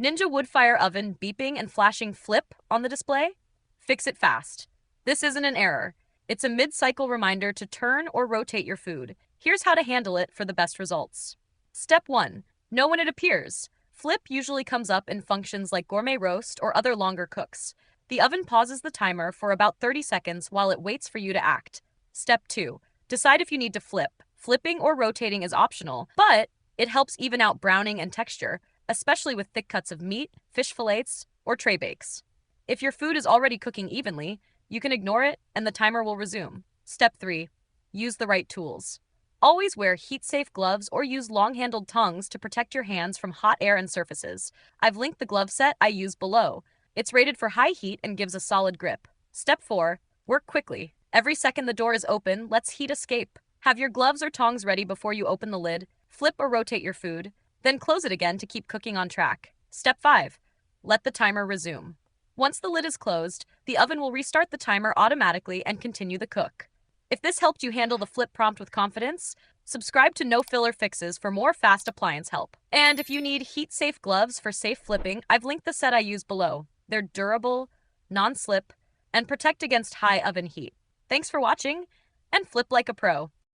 Ninja Woodfire Oven beeping and flashing flip on the display? Fix it fast. This isn't an error. It's a mid-cycle reminder to turn or rotate your food. Here's how to handle it for the best results. Step 1. Know when it appears. Flip usually comes up in functions like gourmet roast or other longer cooks. The oven pauses the timer for about 30 seconds while it waits for you to act. Step 2. Decide if you need to flip. Flipping or rotating is optional, but it helps even out browning and texture, especially with thick cuts of meat, fish fillets, or tray bakes. If your food is already cooking evenly, you can ignore it and the timer will resume. Step 3. Use the right tools. Always wear heat-safe gloves or use long-handled tongs to protect your hands from hot air and surfaces. I've linked the glove set I use below. It's rated for high heat and gives a solid grip. Step 4. Work quickly. Every second the door is open lets heat escape. Have your gloves or tongs ready before you open the lid. Flip or rotate your food, then close it again to keep cooking on track. Step 5. Let the timer resume. Once the lid is closed, the oven will restart the timer automatically and continue the cook. If this helped you handle the flip prompt with confidence, subscribe to No Filler Fixes for more fast appliance help. And if you need heat-safe gloves for safe flipping, I've linked the set I use below. They're durable, non-slip, and protect against high oven heat. Thanks for watching, and flip like a pro.